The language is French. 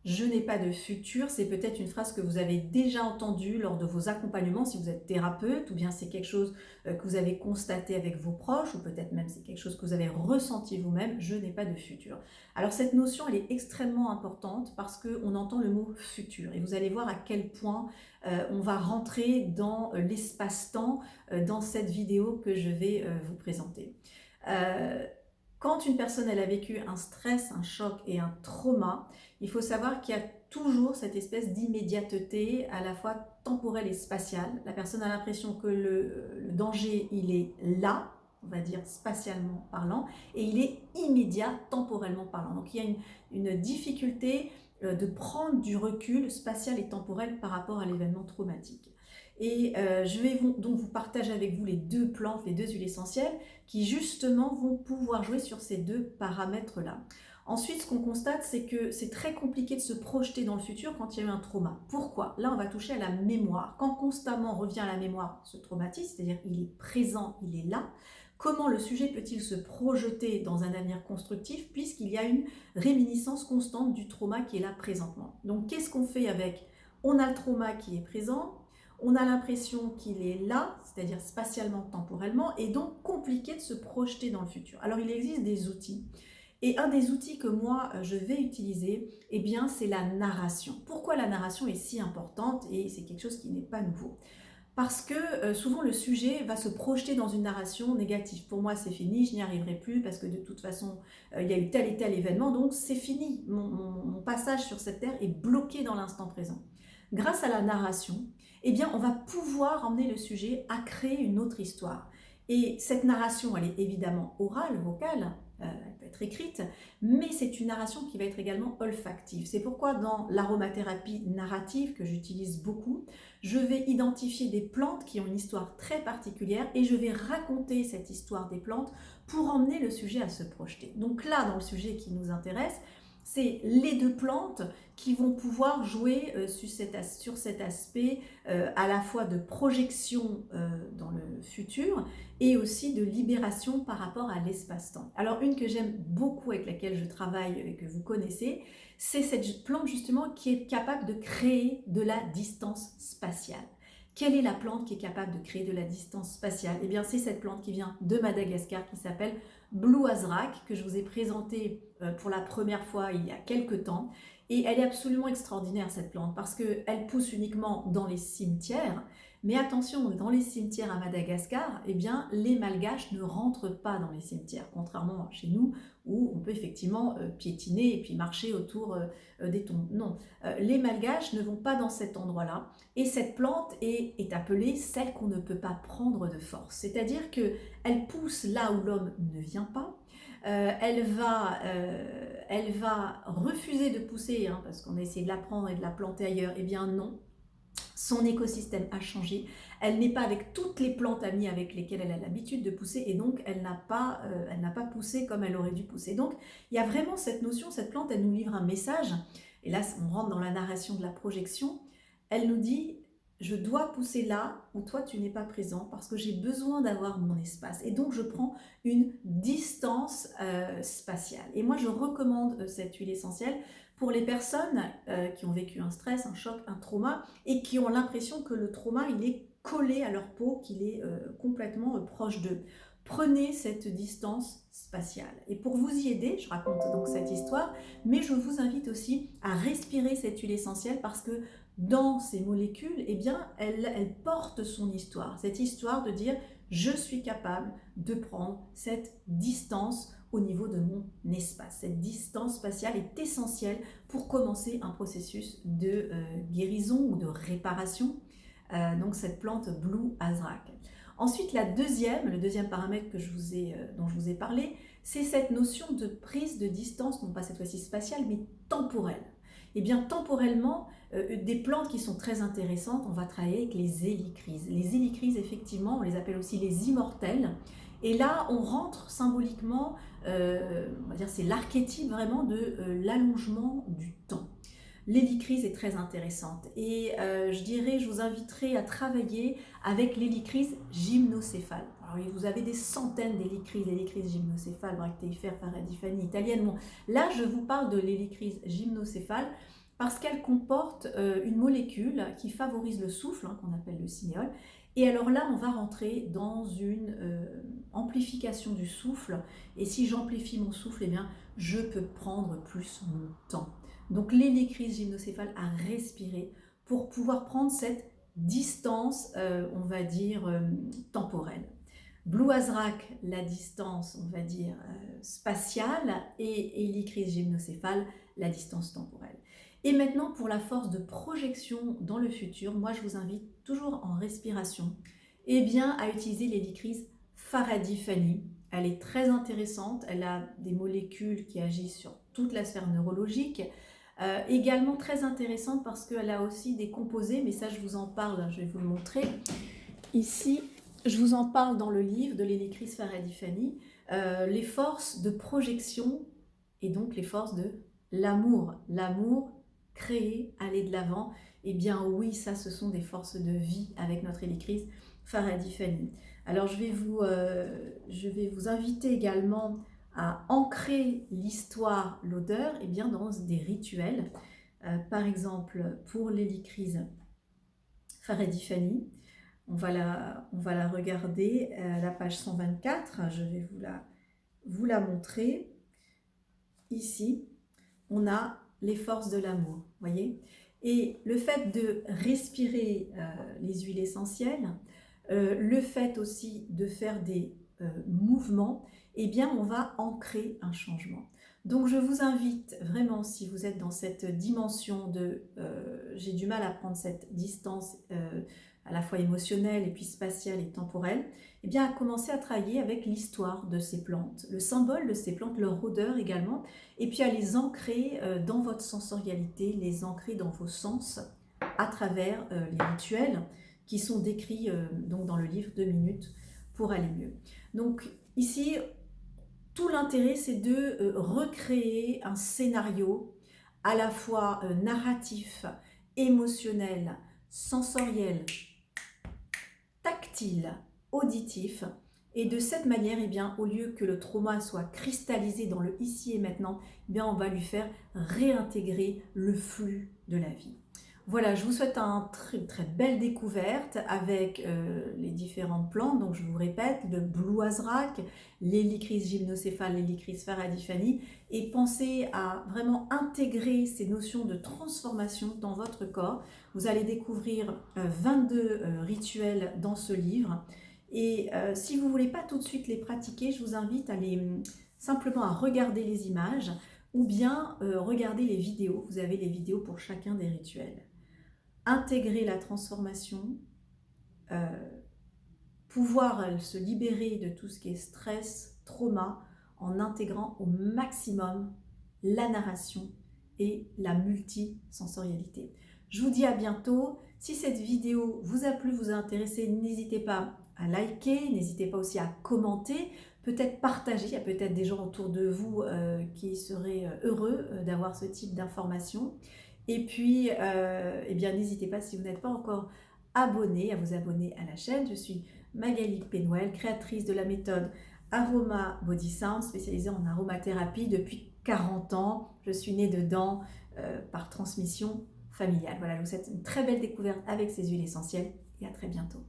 Je n'ai pas de futur, c'est peut-être une phrase que vous avez déjà entendue lors de vos accompagnements si vous êtes thérapeute, ou bien c'est quelque chose que vous avez constaté avec vos proches, ou peut-être même c'est quelque chose que vous avez ressenti vous-même, je n'ai pas de futur. Alors cette notion, elle est extrêmement importante parce qu'on entend le mot futur, et vous allez voir à quel point on va rentrer dans l'espace-temps dans cette vidéo que je vais vous présenter. Euh, Quand une personne elle a vécu un stress, un choc et un trauma, il faut savoir qu'il y a toujours cette espèce d'immédiateté à la fois temporelle et spatiale. La personne a l'impression que le danger, il est là, on va dire spatialement parlant, et il est immédiat temporellement parlant. Donc il y a une difficulté de prendre du recul spatial et temporel par rapport à l'événement traumatique. Et je vais donc vous partager avec vous les deux plantes, les deux huiles essentielles qui justement vont pouvoir jouer sur ces deux paramètres-là. Ensuite, ce qu'on constate, c'est que c'est très compliqué de se projeter dans le futur quand il y a eu un trauma. Pourquoi? Là, on va toucher à la mémoire. Quand constamment revient à la mémoire ce traumatisme, c'est-à-dire il est présent, il est là, comment le sujet peut-il se projeter dans un avenir constructif puisqu'il y a une réminiscence constante du trauma qui est là présentement? Donc, qu'est-ce qu'on fait avec? On a le trauma qui est présent, on a l'impression qu'il est là, c'est-à-dire spatialement, temporellement, et donc compliqué de se projeter dans le futur. Alors il existe des outils, et un des outils que moi je vais utiliser, eh bien c'est la narration. Pourquoi la narration est si importante, et c'est quelque chose qui n'est pas nouveau? Parce que souvent le sujet va se projeter dans une narration négative. Pour moi c'est fini, je n'y arriverai plus parce que de toute façon il y a eu tel et tel événement, donc c'est fini. Mon passage sur cette terre est bloqué dans l'instant présent. Grâce à la narration, eh bien, on va pouvoir emmener le sujet à créer une autre histoire. Et cette narration, elle est évidemment orale, vocale, elle peut être écrite, mais c'est une narration qui va être également olfactive. C'est pourquoi dans l'aromathérapie narrative que j'utilise beaucoup, je vais identifier des plantes qui ont une histoire très particulière et je vais raconter cette histoire des plantes pour emmener le sujet à se projeter. Donc là, dans le sujet qui nous intéresse, c'est les deux plantes qui vont pouvoir jouer sur cet aspect à la fois de projection dans le futur et aussi de libération par rapport à l'espace-temps. Alors une que j'aime beaucoup, avec laquelle je travaille et que vous connaissez, c'est cette plante justement qui est capable de créer de la distance spatiale. Quelle est la plante qui est capable de créer de la distance spatiale? Eh bien, c'est cette plante qui vient de Madagascar qui s'appelle Blue Azrak, que je vous ai présentée pour la première fois il y a quelques temps. Et elle est absolument extraordinaire cette plante parce qu'elle pousse uniquement dans les cimetières. Mais attention, dans les cimetières à Madagascar, eh bien, les malgaches ne rentrent pas dans les cimetières, contrairement à chez nous où on peut effectivement piétiner et puis marcher autour des tombes. Non, les malgaches ne vont pas dans cet endroit-là. Et cette plante est appelée celle qu'on ne peut pas prendre de force. C'est-à-dire qu'elle pousse là où l'homme ne vient pas. Elle va refuser de pousser, hein, parce qu'on a essayé de la prendre et de la planter ailleurs. Eh bien non, son écosystème a changé. Elle n'est pas avec toutes les plantes amies avec lesquelles elle a l'habitude de pousser, et donc elle n'a pas poussé comme elle aurait dû pousser. Donc il y a vraiment cette notion, cette plante, elle nous livre un message, et là on rentre dans la narration de la projection. Elle nous dit: je dois pousser là où toi tu n'es pas présent parce que j'ai besoin d'avoir mon espace, et donc je prends une distance spatiale. Et moi je recommande cette huile essentielle pour les personnes qui ont vécu un stress, un choc, un trauma et qui ont l'impression que le trauma il est collé à leur peau, qu'il est complètement proche d'eux. Prenez cette distance spatiale. Et pour vous y aider, je raconte donc cette histoire, mais je vous invite aussi à respirer cette huile essentielle parce que dans ces molécules, eh bien, elle porte son histoire. Cette histoire de dire: je suis capable de prendre cette distance au niveau de mon espace. Cette distance spatiale est essentielle pour commencer un processus de guérison ou de réparation. Donc cette plante Blue Azrak. Ensuite, le deuxième paramètre que dont je vous ai parlé, c'est cette notion de prise de distance, non pas cette fois-ci spatiale, mais temporelle. Et bien temporellement, des plantes qui sont très intéressantes, on va travailler avec les hélicrises. Les hélicrises, effectivement, on les appelle aussi les immortels. Et là, on rentre symboliquement, on va dire c'est l'archétype vraiment de l'allongement du temps. L'hélicryse est très intéressante et je vous inviterai à travailler avec l'hélicryse gymnocéphale. Alors vous avez des centaines d'hélicryses, l'hélicryse gymnocéphale, bractéifère, faradifanie, italienne. Bon, là je vous parle de l'hélicryse gymnocéphale parce qu'elle comporte une molécule qui favorise le souffle, hein, qu'on appelle le cinéole. Et alors là, on va rentrer dans une amplification du souffle. Et si j'amplifie mon souffle, eh bien, je peux prendre plus mon temps. Donc l'hélicryse gymnocéphale à respirer pour pouvoir prendre cette distance, on va dire, temporelle. Blue Azrak, la distance, on va dire, spatiale, et hélicryse gymnocéphale, la distance temporelle. Et maintenant, pour la force de projection dans le futur, moi je vous invite toujours en respiration, eh bien, à utiliser l'hélicryse Faraday-Fanny. Elle est très intéressante, elle a des molécules qui agissent sur toute la sphère neurologique, également très intéressante parce qu'elle a aussi des composés, mais ça je vous en parle, je vais vous le montrer. Ici, je vous en parle dans le livre de l'hélicryse Faraday-Fanny, les forces de projection et donc les forces de l'amour. L'amour, créer, aller de l'avant, eh bien oui, ça ce sont des forces de vie avec notre hélicryse Faraday-Fanny. Alors je vais vous inviter également à ancrer l'histoire, l'odeur, eh bien dans des rituels. Par exemple, pour l'hélicryse Faraday-Fanny, on va la regarder, la page 124, je vais vous la montrer. Ici, on a les forces de l'amour, voyez. Et le fait de respirer les huiles essentielles, le fait aussi de faire des mouvements, eh bien on va ancrer un changement. Donc je vous invite vraiment, si vous êtes dans cette dimension de j'ai du mal à prendre cette distance à la fois émotionnelle et puis spatiale et temporelle, eh bien à commencer à travailler avec l'histoire de ces plantes, le symbole de ces plantes, leur odeur également, et puis à les ancrer dans votre sensorialité, les ancrer dans vos sens à travers les rituels qui sont décrits donc dans le livre 2 minutes pour aller mieux. Donc ici, tout l'intérêt, c'est de recréer un scénario à la fois narratif, émotionnel, sensoriel, tactile, auditif. Et de cette manière, eh bien, au lieu que le trauma soit cristallisé dans le ici et maintenant, eh bien, on va lui faire réintégrer le flux de la vie. Voilà, je vous souhaite une très belle découverte avec les différentes plantes. Donc, je vous répète, le Blue Azrak, l'hélicryse gymnocéphale, l'hélicryse Faraday-Fanny. Et pensez à vraiment intégrer ces notions de transformation dans votre corps. Vous allez découvrir 22 rituels dans ce livre. Et si vous ne voulez pas tout de suite les pratiquer, je vous invite à simplement à regarder les images ou bien regarder les vidéos. Vous avez les vidéos pour chacun des rituels. Intégrer la transformation, pouvoir se libérer de tout ce qui est stress, trauma, en intégrant au maximum la narration et la multisensorialité. Je vous dis à bientôt. Si cette vidéo vous a plu, vous a intéressé, n'hésitez pas à liker, n'hésitez pas aussi à commenter, peut-être partager. Il y a peut-être des gens autour de vous qui seraient heureux d'avoir ce type d'informations. Et puis, eh bien, n'hésitez pas, si vous n'êtes pas encore abonné, à vous abonner à la chaîne. Je suis Magali Penwell, créatrice de la méthode Aroma Body Sound, spécialisée en aromathérapie depuis 40 ans. Je suis née dedans par transmission familiale. Voilà, je vous souhaite une très belle découverte avec ces huiles essentielles et à très bientôt.